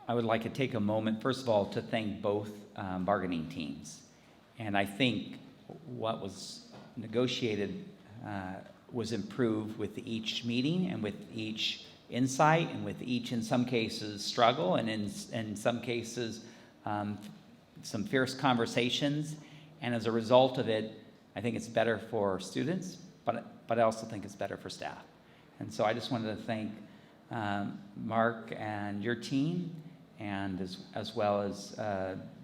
I would like to take a moment, first of all, to thank both bargaining teams. And I think what was negotiated was improved with each meeting and with each insight and with each, in some cases, struggle, and in some cases, some fierce conversations. And as a result of it, I think it's better for students, but I also think it's better for staff. And so I just wanted to thank Mark and your team, and as well as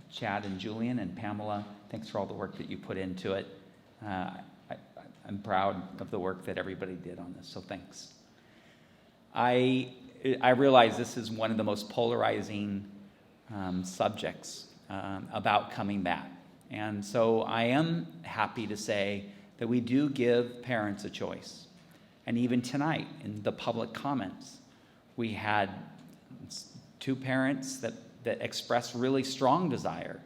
Chad and Julian and Pamela. Thanks for all the work that you put into it. I'm proud of the work that everybody did on this, so thanks. I realize this is one of the most polarizing subjects about coming back. And so I am happy to say that we do give parents a choice. And even tonight, in the public comments, we had 2 parents that expressed really strong desire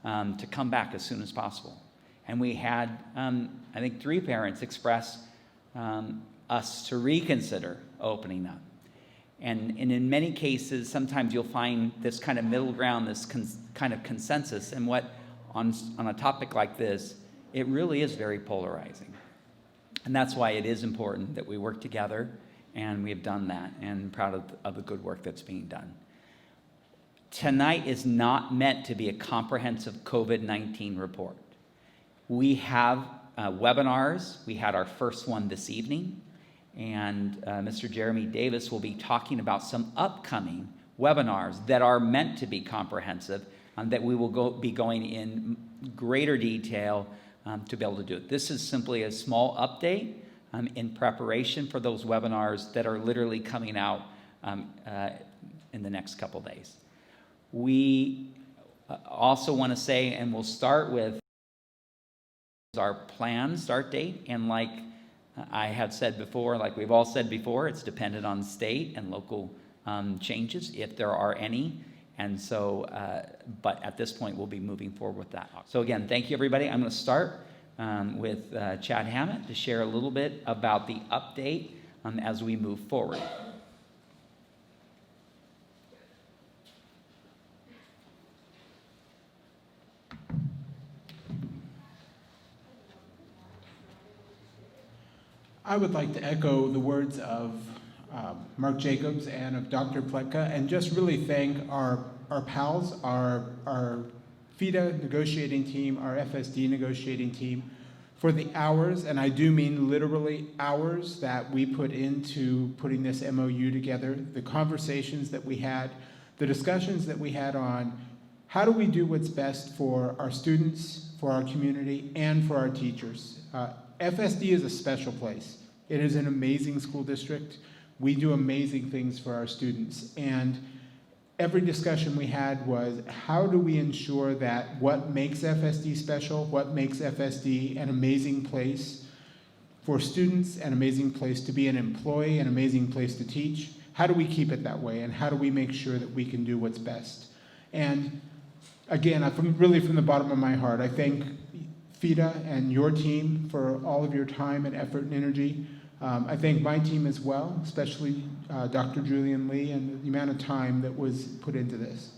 to come back as soon as possible. And we had, I think, 3 parents express us to reconsider opening up. And in many cases, sometimes you'll find this kind of middle ground, this kind of consensus. And what, on a topic like this, it really is very polarizing. And that's why it is important that we work together, and we have done that, and I'm proud of the good work that's being done. Tonight is not meant to be a comprehensive COVID-19 report. We have webinars. We had our first one this evening, and Mr. Jeremy Davis will be talking about some upcoming webinars that are meant to be comprehensive, that we will be going in greater detail to be able to do it. This is simply a small update in preparation for those webinars that are literally coming out in the next couple days. We also want to say, and we'll start with our planned start date, and like I have said before, like we've all said before, it's dependent on state and local changes, if there are any. And so, but at this point, we'll be moving forward with that. So again, thank you, everybody. I'm going to start with Chad Hammett to share a little bit about the update as we move forward. I would like to echo the words of Mark Jacobs and of Dr. Pletka, and just really thank our pals, our FIDA negotiating team, our FSD negotiating team, for the hours, and I do mean literally hours, that we put into putting this MOU together, the conversations that we had, the discussions that we had on how do we do what's best for our students, for our community, and for our teachers. FSD is a special place. It is an amazing school district. We do amazing things for our students. And every discussion we had was, how do we ensure that what makes FSD special, what makes FSD an amazing place for students, an amazing place to be an employee, an amazing place to teach, how do we keep it that way? And how do we make sure that we can do what's best? And again, really from the bottom of my heart, I thank FIDA and your team for all of your time and effort and energy. I thank my team as well, especially Dr. Julian Lee, and the amount of time that was put into this.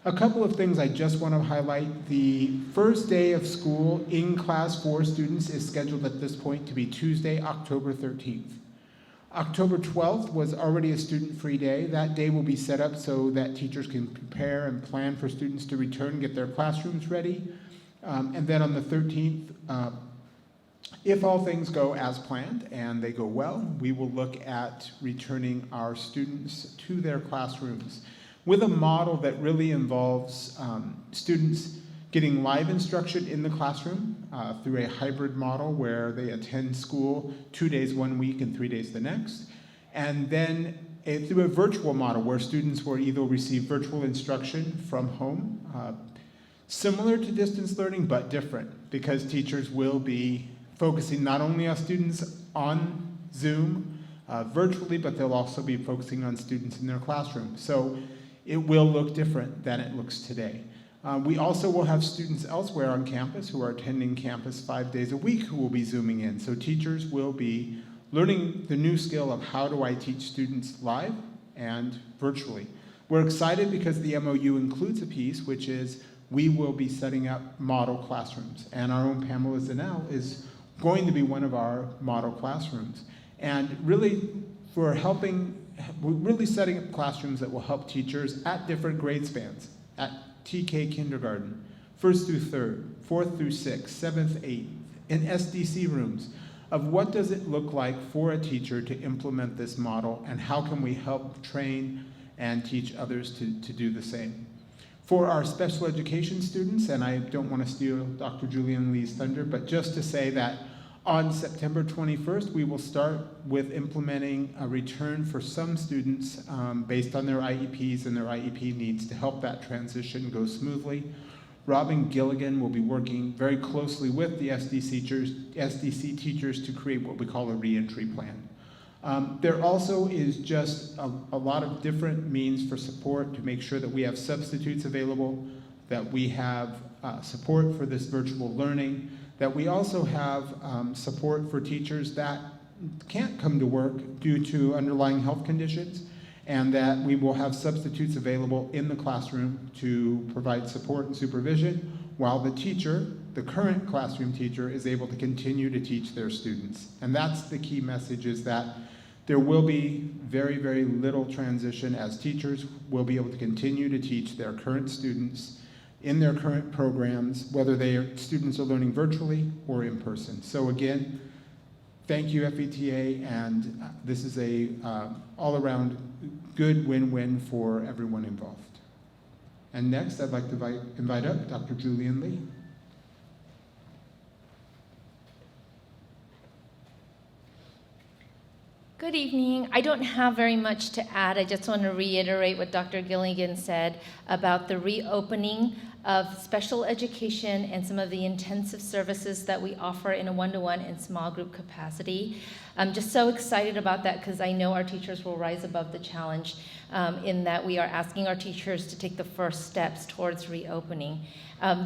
A couple of things I just want to highlight. The first day of school in class for students is scheduled at this point to be Tuesday, October 13th. October 12th was already a student-free day. That day will be set up so that teachers can prepare and plan for students to return, get their classrooms ready. And then on the 13th, if all things go as planned and they go well, we will look at returning our students to their classrooms with a model that really involves students getting live instruction in the classroom through a hybrid model where they attend school 2 days 1 week and 3 days the next, and then through a virtual model where students will either receive virtual instruction from home, similar to distance learning but different, because teachers will be focusing not only on students on Zoom virtually, but they'll also be focusing on students in their classroom. So it will look different than it looks today. We also will have students elsewhere on campus who are attending campus 5 days a week who will be Zooming in. So teachers will be learning the new skill of how do I teach students live and virtually. We're excited because the MOU includes a piece which is we will be setting up model classrooms, and our own Pamela Zanell is going to be one of our model classrooms. And really, we're really setting up classrooms that will help teachers at different grade spans, at TK kindergarten, 1st through 3rd, 4th through 6th, 7th, 8th, in SDC rooms, of what does it look like for a teacher to implement this model, and how can we help train and teach others to do the same. For our special education students, and I don't want to steal Dr. Julian Lee's thunder, but just to say that on September 21st, we will start with implementing a return for some students based on their IEPs and their IEP needs to help that transition go smoothly. Robin Gilligan will be working very closely with the SDC teachers to create what we call a reentry plan. There also is just a lot of different means for support to make sure that we have substitutes available, that we have support for this virtual learning, that we also have support for teachers that can't come to work due to underlying health conditions, and that we will have substitutes available in the classroom to provide support and supervision while the teacher, the current classroom teacher, is able to continue to teach their students. And that's the key message, is that there will be very, very little transition, as teachers will be able to continue to teach their current students in their current programs, whether students are learning virtually or in person. So again, thank you, FETA, and this is a all-around good win-win for everyone involved. And next, I'd like to invite up Dr. Julian Lee. Good evening. I don't have very much to add. I just want to reiterate what Dr. Gilligan said about the reopening of special education and some of the intensive services that we offer in a one-to-one and small group capacity. I'm just so excited about that because I know our teachers will rise above the challenge in that we are asking our teachers to take the first steps towards reopening.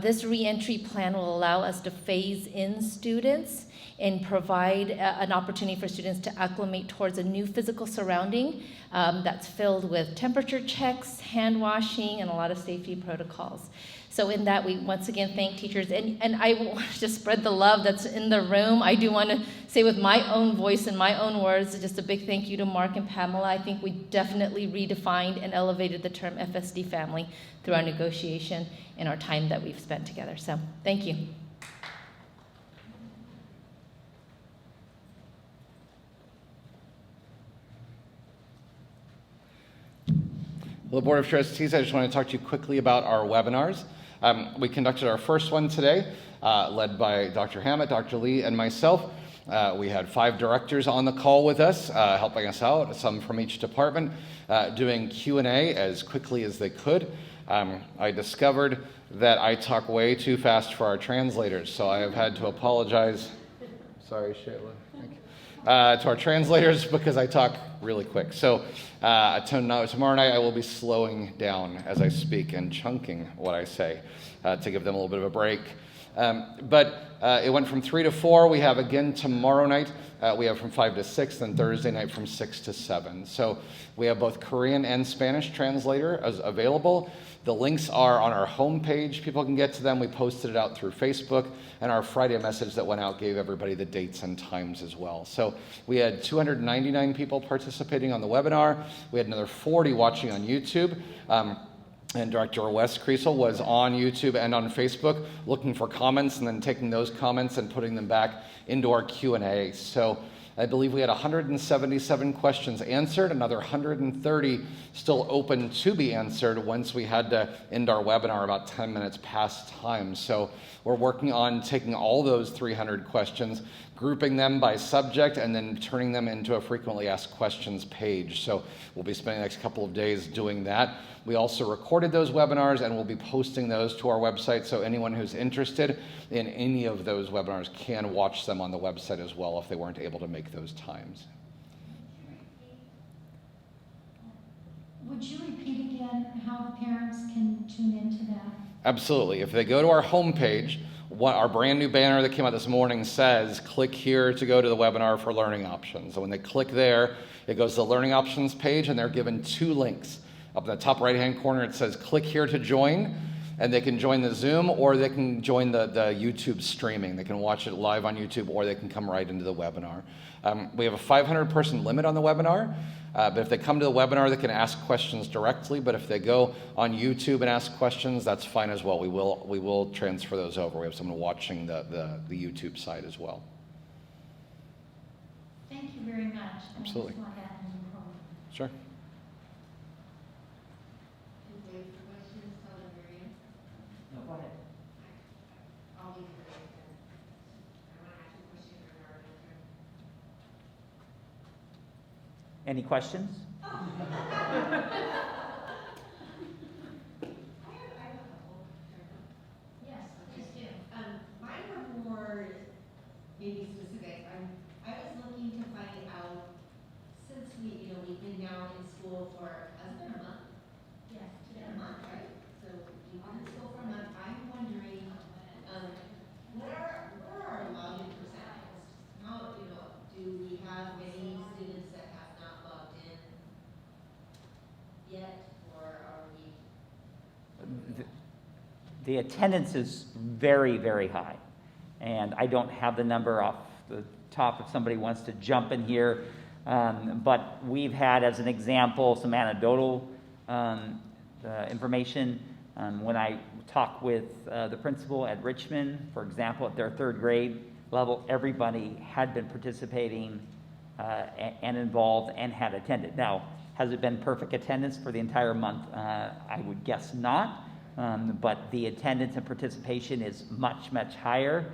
This reentry plan will allow us to phase in students and provide an opportunity for students to acclimate towards a new physical surrounding that's filled with temperature checks, hand washing, and a lot of safety protocols. So in that, we once again thank teachers, and I want to just spread the love that's in the room. I do want to say with my own voice and my own words, just a big thank you to Mark and Pamela. I think we definitely redefined and elevated the term FSD family through our negotiation and our time that we've spent together. So thank you. Well, Board of Trustees, I just want to talk to you quickly about our webinars. We conducted our first one today, led by Dr. Hammett, Dr. Lee, and myself. We had 5 directors on the call with us, helping us out, some from each department, doing Q&A as quickly as they could. I discovered that I talk way too fast for our translators, so I have had to apologize. Sorry, Shayla. Thank you. To our translators, because I talk really quick. So tomorrow night I will be slowing down as I speak and chunking what I say to give them a little bit of a break. But it went from 3 to 4. We have again tomorrow night. We have from 5 to 6, and Thursday night from 6 to 7. So we have both Korean and Spanish translator available. The links are on our homepage. People can get to them. We posted it out through Facebook, and our Friday message that went out gave everybody the dates and times as well. So we had 299 people participating on the webinar. We had another 40 watching on YouTube. And Director Wes Kriesel was on YouTube and on Facebook looking for comments and then taking those comments and putting them back into our Q&A. So I believe we had 177 questions answered, another 130 still open to be answered once we had to end our webinar about 10 minutes past time. So we're working on taking all those 300 questions, grouping them by subject, and then turning them into a frequently asked questions page. So we'll be spending the next couple of days doing that. We also recorded those webinars, and we'll be posting those to our website, so anyone who's interested in any of those webinars can watch them on the website as well if they weren't able to make those times. Would you repeat again how parents can tune into that? Absolutely. If they go to our homepage, our brand new banner that came out this morning says, click here to go to the webinar for learning options. And when they click there, it goes to the learning options page, and they're given 2 links. Up in the top right-hand corner, it says click here to join, and they can join the Zoom or they can join the YouTube streaming. They can watch it live on YouTube or they can come right into the webinar. We have a 500-person limit on the webinar, but if they come to the webinar, they can ask questions directly, but if they go on YouTube and ask questions, that's fine as well. We will transfer those over. We have someone watching the YouTube side as well. Thank you very much. Absolutely. I just want that in the program. Sure. No, go ahead. Any questions? Yes, please do. Mine were more maybe specific. I was looking to find out, since we've been now in school for, has it been a month? Yes. It's been a month, right? So we've been in school for a month. I'm wondering, what are our login percentages? How, do we have many students that have not logged in yet, or are we? The attendance is very, very high. And I don't have the number off the top if somebody wants to jump in here. But we've had, as an example, some anecdotal information. When I talked with the principal at Richmond, for example, at their 3rd grade level, everybody had been participating and involved and had attended. Now, has it been perfect attendance for the entire month? I would guess not. But the attendance and participation is much, much higher.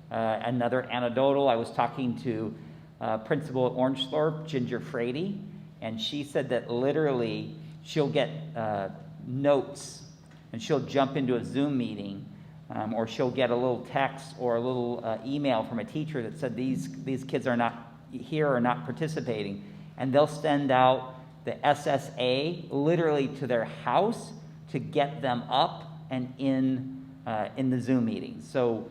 Another anecdotal, I was talking to principal at Orangethorpe, Ginger Frady, and she said that literally she'll get notes and she'll jump into a Zoom meeting or she'll get a little text or a little email from a teacher that said these kids are not here or not participating, and they'll send out the SSA literally to their house to get them up and in the Zoom meeting. So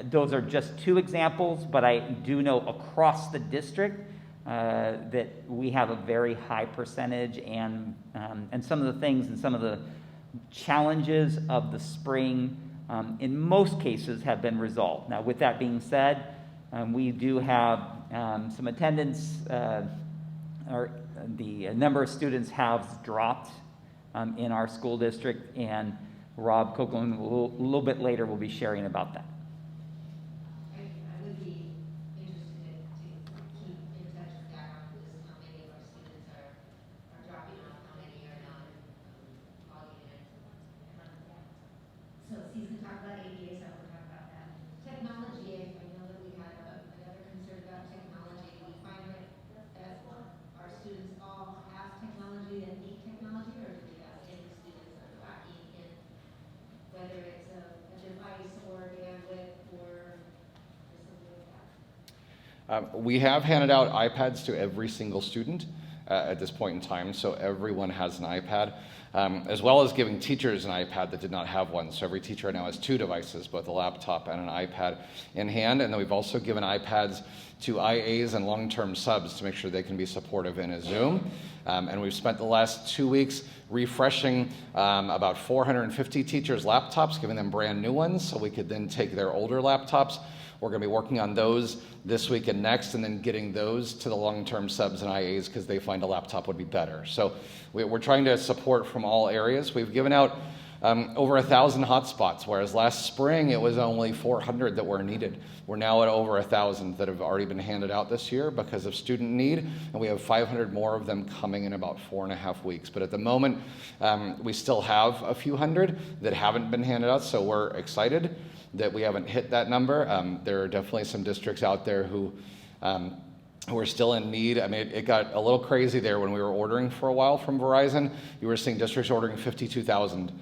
those are just 2 examples, but I do know across the district that we have a very high percentage, and some of the things and some of the challenges of the spring in most cases have been resolved. Now, with that being said, we do have some attendance, or the number of students has dropped in our school district, and Rob Copeland a little bit later will be sharing about that. I would be interested to keep in touch with that on this, how many of our students are dropping off, how many are not logging in. So C's can talk about ADA, so we'll talk about that. Technology, I know that we had another concern about technology. Do we find that our students all have technology and need technology, or do we have any students that are lacking in whether it's a device or bandwidth or something like that? We have handed out iPads to every single student at this point in time, so everyone has an iPad, as well as giving teachers an iPad that did not have one. So every teacher now has 2 devices, both a laptop and an iPad in hand, and then we've also given iPads to IAs and long-term subs to make sure they can be supportive in a Zoom. And we've spent the last 2 weeks refreshing about 450 teachers' laptops, giving them brand new ones so we could then take their older laptops. We're going to be working on those this week and next, and then getting those to the long-term subs and IAs because they find a laptop would be better. So we're trying to support from all areas. We've given out over 1,000 hotspots, whereas last spring it was only 400 that were needed. We're now at over 1,000 that have already been handed out this year because of student need, and we have 500 more of them coming in about 4.5 weeks. But at the moment, we still have a few hundred that haven't been handed out, so we're excited that we haven't hit that number. There are definitely some districts out there who are still in need. I mean, it got a little crazy there when we were ordering for a while from Verizon. You were seeing districts ordering 52,000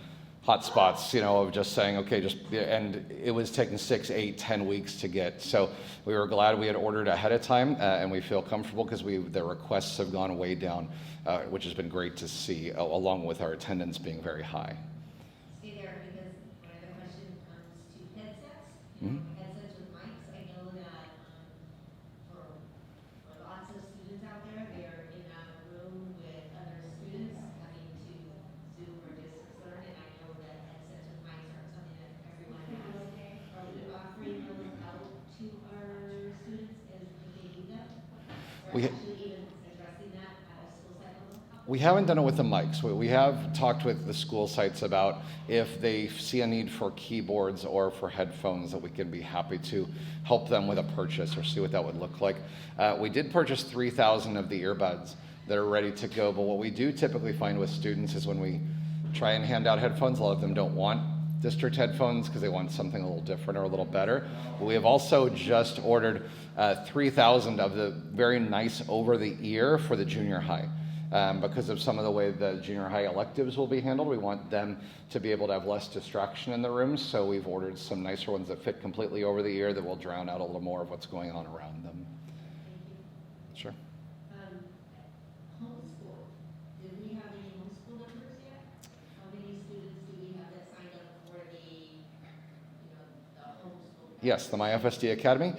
hotspots, of just saying, okay, and it was taking 6, 8, 10 weeks to get. So we were glad we had ordered ahead of time, and we feel comfortable because the requests have gone way down, which has been great to see, along with our attendance being very high. Stay there, because my other question comes to headsets. Mhm. Headsets with mics. I know that for lots of students out there, they're in a room with other students having to We- actually even addressing that at a school site level? We haven't done it with the mics. We have talked with the school sites about if they see a need for keyboards or for headphones, that we can be happy to help them with a purchase or see what that would look like. We did purchase 3,000 of the earbuds that are ready to go, but what we do typically find with students is when we try and hand out headphones, a lot of them don't want district headphones because they want something a little different or a little better. But we have also just ordered 3,000 of the very nice over-the-ear for the junior high. Because of some of the way the junior high electives will be handled, we want them to be able to have less distraction in the rooms, so we've ordered some nicer ones that fit completely over the ear that will drown out a little more of what's going on around them. Sure. Homeschool, did we have any homeschool numbers yet? How many students do we have that signed up for the homeschool? Yes, the My FSD Academy.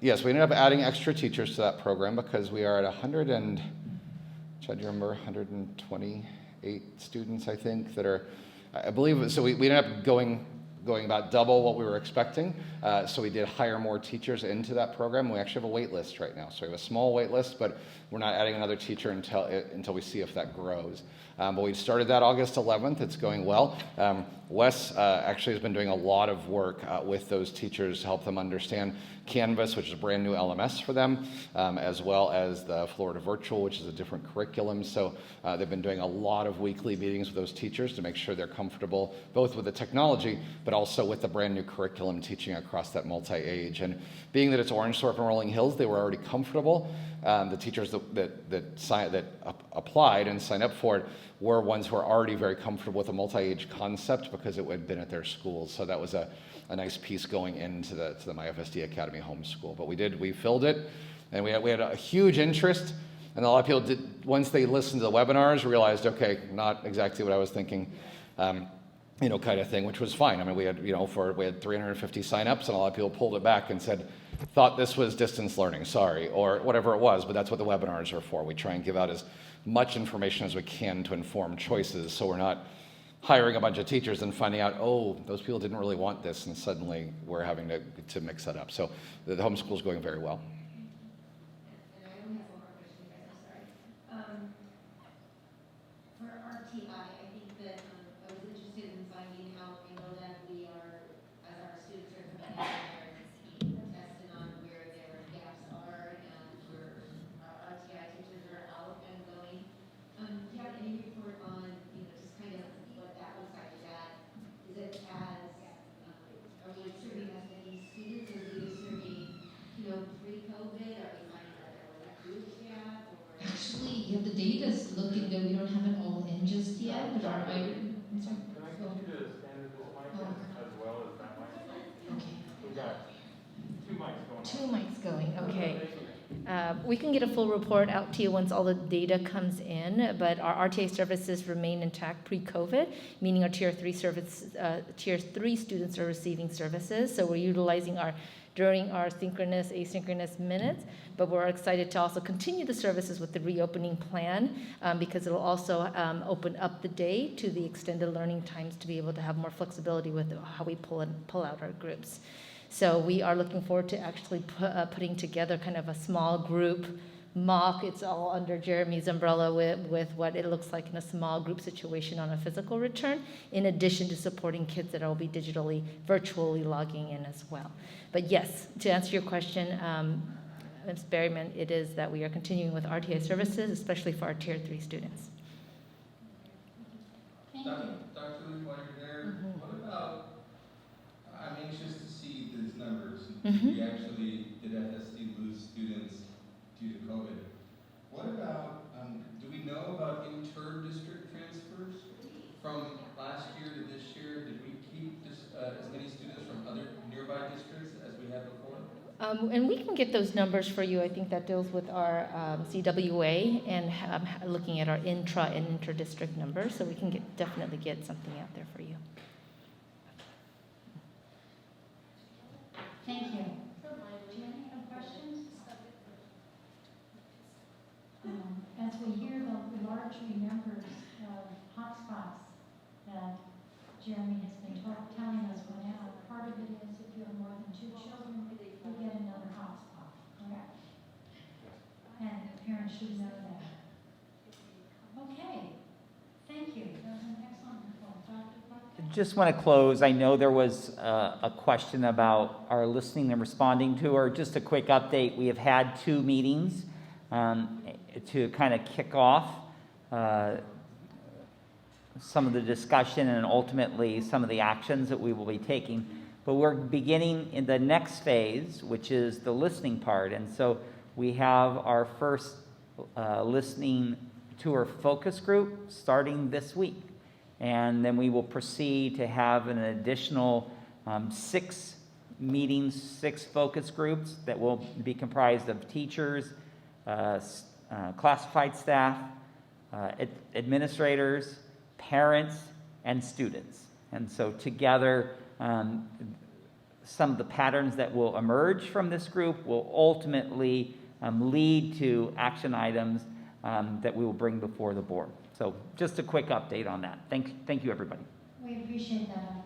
Yes, we ended up adding extra teachers to that program because we are at 100 and, do you remember, 128 students, I think, that are, I believe, so we ended up going about double what we were expecting. So we did hire more teachers into that program. We actually have a wait list right now. So we have a small wait list, but we're not adding another teacher until we see if that grows. But we started that August 11th. It's going well. Wes actually has been doing a lot of work with those teachers to help them understand Canvas, which is a brand new LMS for them, as well as the Florida Virtual, which is a different curriculum. So they've been doing a lot of weekly meetings with those teachers to make sure they're comfortable both with the technology, but also with the brand new curriculum teaching across that multi-age. And being that it's Orange, Thorpe, and Rolling Hills, they were already comfortable. The teachers that applied and signed up for it were ones who are already very comfortable with a multi-age concept because it had been at their schools. So that was a nice piece going into the My FSD Academy homeschool. But we filled it, and we had a huge interest. And a lot of people did, once they listened to the webinars, realized, okay, not exactly what I was thinking, kind of thing, which was fine. I mean, we had 350 signups, and a lot of people pulled it back and said, thought this was distance learning, sorry, or whatever it was, but that's what the webinars are for. We try and give out as much information as we can to inform choices, so we're not hiring a bunch of teachers and finding out, oh, those people didn't really want this, and suddenly we're having to mix that up. So the homeschool is going very well. And I only have one more question, guys, I'm sorry. For RTI, I think that I was interested in finding how, I know that we are, as our students are coming in, they're tested on where their gaps are, and where our RTI teachers are out and going. Do you have any report on, just kind of what that looks like? Is it as, are we serving as many students as we were serving, pre-COVID? Are we finding that there was a huge gap, or? Actually, yeah, the data's looking good. We don't have it all in just yet, but I'm sorry. Can I get you to stand with this mic as well as that mic? Okay. We've got two mics going on. Two mics going, okay. We can get a full report out to you once all the data comes in, but our RTA services remain intact pre-COVID, meaning our Tier 3 students are receiving services. So we're utilizing during our synchronous, asynchronous minutes, but we're excited to also continue the services with the reopening plan because it'll also open up the day to the extended learning times to be able to have more flexibility with how we pull out our groups. So we are looking forward to actually putting together kind of a small group mock. It's all under Jeremy's umbrella with what it looks like in a small group situation on a physical return, in addition to supporting kids that will be virtually logging in as well. But yes, to answer your question, Ms. Berryman, it is that we are continuing with RTA services, especially for our Tier 3 students. Thank you. Dr. Lee, while you're there, what about, I'm anxious to see these numbers. Did FSD lose students due to COVID? What about, do we know about inter-district transfers from last year to this year? Did we keep as many students from other nearby districts as we had before? And we can get those numbers for you. I think that deals with our CWA and looking at our intra and inter-district numbers, so we can definitely get something out there for you. Thank you. Do you have any other questions? As we hear the large numbers of hotspots that Jeremy has been telling us went out, part of it is if you have more than 2 children, you get another hotspot, correct? And parents should know that. Okay, thank you. That was an excellent report. Dr. Buck? Just want to close. I know there was a question about our listening and responding to, or just a quick update. We have had 2 meetings to kind of kick off some of the discussion and ultimately some of the actions that we will be taking. But we're beginning in the next phase, which is the listening part. And so we have our first listening tour focus group starting this week. And then we will proceed to have an additional 6 meetings, 6 focus groups that will be comprised of teachers, classified staff, administrators, parents, and students. And so together, some of the patterns that will emerge from this group will ultimately lead to action items that we will bring before the board. So just a quick update on that. Thank you, everybody. We appreciate that.